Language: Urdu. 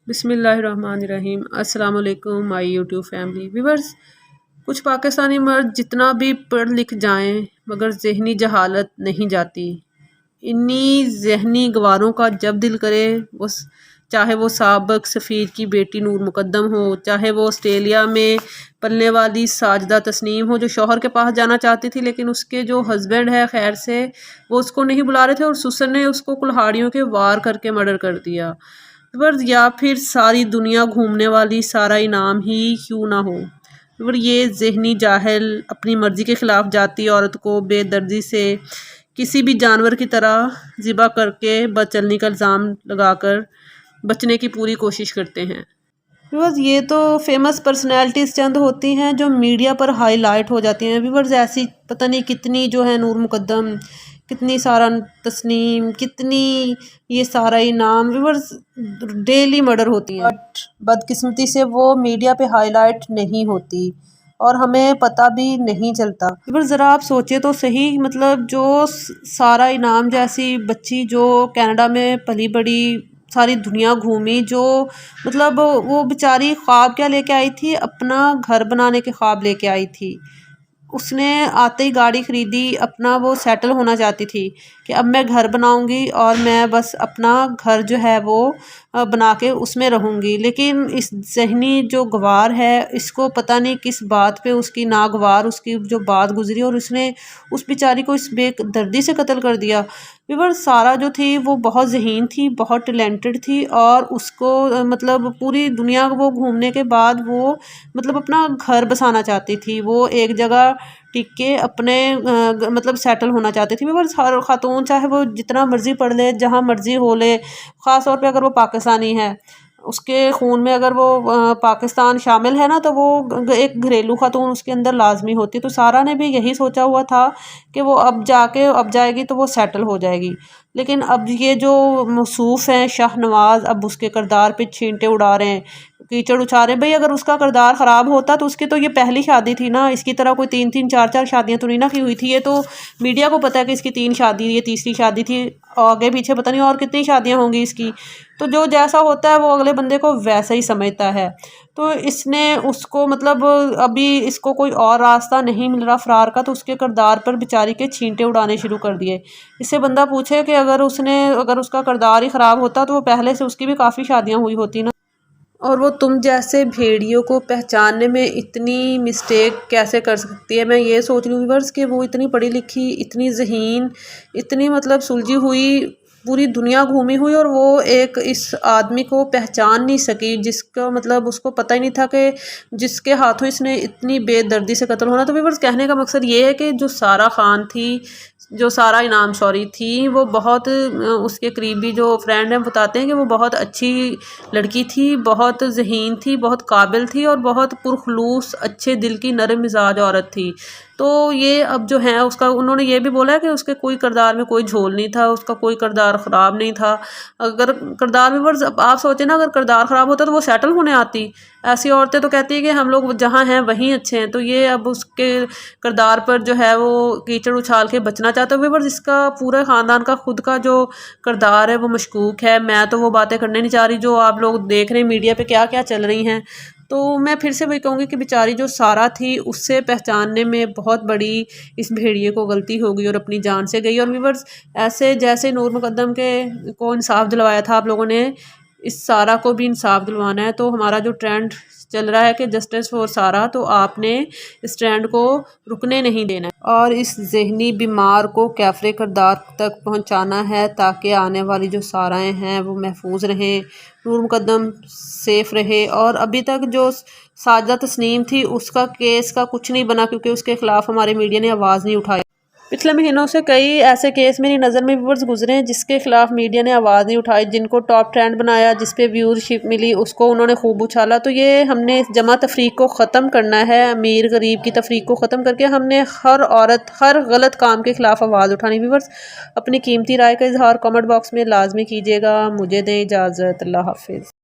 بسم اللہ الرحمن الرحیم۔ السلام علیکم مائی یوٹیوب فیملی ویورز۔ کچھ پاکستانی مرد جتنا بھی پڑھ لکھ جائیں مگر ذہنی جہالت نہیں جاتی۔ انہی ذہنی گواروں کا جب دل کرے چاہے وہ سابق سفیر کی بیٹی نور مقدم ہو، چاہے وہ آسٹریلیا میں پلنے والی ساجدہ تسنیم ہو جو شوہر کے پاس جانا چاہتی تھی لیکن اس کے جو ہسبینڈ ہے خیر سے وہ اس کو نہیں بلا رہے تھے اور سسر نے اس کو کلہاڑیوں کے وار کر کے مرڈر کر دیا، یا پھر ساری دنیا گھومنے والی سارا انعام ہی کیوں نہ ہو۔ یہ ذہنی جاہل اپنی مرضی کے خلاف جاتی عورت کو بے دردی سے کسی بھی جانور کی طرح ذبح کر کے بد چلنی کا الزام لگا کر بچنے کی پوری کوشش کرتے ہیں۔ ویورز یہ تو فیمس پرسنالٹیز چند ہوتی ہیں جو میڈیا پر ہائی لائٹ ہو جاتی ہیں۔ ویورز ایسی پتہ نہیں کتنی جو ہے نور مقدم، کتنی سارا تسنیم، کتنی یہ سارا انعام ویورز ڈیلی مرڈر ہوتی ہیں، بٹ بدقسمتی سے وہ میڈیا پہ ہائی لائٹ نہیں ہوتی اور ہمیں پتہ بھی نہیں چلتا۔ ویورز ذرا آپ سوچے تو صحیح، مطلب جو سارا انعام جیسی بچی جو کینیڈا میں پلی بڑی، ساری دنیا گھومی، جو مطلب وہ بیچاری خواب کیا لے کے آئی تھی؟ اپنا گھر بنانے کے خواب لے کے آئی تھی۔ اس نے آتے ہی گاڑی خریدی، اپنا وہ سیٹل ہونا چاہتی تھی کہ اب میں گھر بناؤں گی اور میں بس اپنا گھر جو ہے وہ بنا کے اس میں رہوں گی، لیکن اس ذہنی جو گوار ہے اس کو پتہ نہیں کس بات پہ اس کی ناگوار اس کی جو بات گزری اور اس نے اس بیچاری کو اس بے دردی سے قتل کر دیا۔ ویور سارا جو تھی وہ بہت ذہین تھی، بہت ٹیلنٹڈ تھی اور اس کو مطلب پوری دنیا وہ گھومنے کے بعد وہ مطلب اپنا گھر بسانا چاہتی تھی، وہ ایک جگہ ٹک کے اپنے مطلب سیٹل ہونا چاہتی تھی۔ ویور ہر خاتون چاہے وہ جتنا مرضی پڑھ لے، جہاں مرضی ہو لے، خاص طور پہ اگر وہ پاکستانی ہے، اس کے خون میں اگر وہ پاکستان شامل ہے نا تو وہ ایک گھریلو خاتون اس کے اندر لازمی ہوتی۔ تو سارا نے بھی یہی سوچا ہوا تھا کہ وہ اب جائے گی تو وہ سیٹل ہو جائے گی، لیکن اب یہ جو موصوف ہیں شاہ نواز اب اس کے کردار پہ چھینٹے اڑا رہے ہیں، کیچڑ اچھا رہے ہیں۔ بھئی اگر اس کا کردار خراب ہوتا تو اس کی تو یہ پہلی شادی تھی نا، اس کی طرح کوئی 3 4 شادیاں تو نہیں نہ کی ہوئی تھی۔ یہ تو میڈیا کو پتہ ہے کہ اس کی 3 شادی، یہ تیسری شادی تھی، آگے پیچھے پتہ نہیں اور کتنی شادیاں ہوں گی اس کی۔ تو جو جیسا ہوتا ہے وہ اگلے بندے کو ویسا ہی سمجھتا ہے، تو اس نے اس کو مطلب ابھی اس کو کوئی اور راستہ نہیں مل رہا فرار کا تو اس کے کردار پر بیچاری کے چھینٹے اڑانے شروع کر دیے۔ اس سے بندہ پوچھے کہ اگر اس کا کردار ہی خراب ہوتا تو وہ پہلے سے اس کی بھی کافی شادیاں ہوئی ہوتی نا، اور وہ تم جیسے بھیڑیوں کو پہچاننے میں اتنی مسٹیک کیسے کر سکتی ہے؟ میں یہ سوچ رہی ہوں ویورز کہ وہ اتنی پڑھی لکھی، اتنی ذہین، اتنی مطلب سلجھی ہوئی، پوری دنیا گھومی ہوئی، اور وہ ایک اس آدمی کو پہچان نہیں سکی جس کا مطلب اس کو پتہ ہی نہیں تھا کہ جس کے ہاتھوں اس نے اتنی بے دردی سے قتل ہونا۔ تو ویورز کہنے کا مقصد یہ ہے کہ جو سارا خان تھی، جو سارا انعام تھی، وہ بہت اس کے قریبی جو فرینڈ ہیں بتاتے ہیں کہ وہ بہت اچھی لڑکی تھی، بہت ذہین تھی، بہت قابل تھی اور بہت پرخلوص اچھے دل کی نرم مزاج عورت تھی۔ تو یہ اب جو ہیں اس کا انہوں نے یہ بھی بولا ہے کہ اس کے کوئی کردار میں کوئی جھول نہیں تھا، اس کا کوئی کردار خراب نہیں تھا۔ اگر کردار میں آپ سوچیں نا، اگر کردار خراب ہوتا تو وہ سیٹل ہونے آتی۔ ایسی عورتیں تو کہتی ہیں کہ ہم لوگ جہاں ہیں وہیں اچھے ہیں، تو یہ اب اس کے کردار پر جو ہے وہ کیچڑ اچھال کے بچنا چاہتا ہے۔ ویورز اس کا پورے خاندان کا خود کا جو کردار ہے وہ مشکوک ہے۔ میں تو وہ باتیں کرنے نہیں چاہ رہی جو آپ لوگ دیکھ رہے ہیں میڈیا پہ کیا کیا چل رہی ہیں۔ تو میں پھر سے وہی کہوں گی کہ بیچاری جو سارا تھی اس سے پہچاننے میں بہت بڑی اس بھیڑیے کو غلطی ہو گئی اور اپنی جان سے گئی۔ اور ویورز ایسے جیسے نور مقدم کو انصاف دلوایا تھا آپ لوگوں نے، اس سارا کو بھی انصاف دلوانا ہے۔ تو ہمارا جو ٹرینڈ چل رہا ہے کہ جسٹس فور سارا، تو آپ نے اس ٹرینڈ کو رکنے نہیں دینا ہے اور اس ذہنی بیمار کو کیفر کردار تک پہنچانا ہے تاکہ آنے والی جو سارائیں ہیں وہ محفوظ رہیں، نور مقدم سیف رہے۔ اور ابھی تک جو ساجدہ تسنیم تھی اس کا کیس کا کچھ نہیں بنا کیونکہ اس کے خلاف ہمارے میڈیا نے آواز نہیں اٹھائی۔ پچھلے مہینوں سے کئی ایسے کیس میری نظر میں ویورز گزرے ہیں جس کے خلاف میڈیا نے آواز نہیں اٹھائی، جن کو ٹاپ ٹرینڈ بنایا، جس پہ ویورشپ ملی، اس کو انہوں نے خوب اچھالا۔ تو یہ ہم نے اس جمع تفریق کو ختم کرنا ہے، امیر غریب کی تفریق کو ختم کر کے ہم نے ہر عورت، ہر غلط کام کے خلاف آواز اٹھانی۔ ویورز اپنی قیمتی رائے کا اظہار کامنٹ باکس میں لازمی کیجیے گا۔ مجھے دیں اجازت، اللہ حافظ۔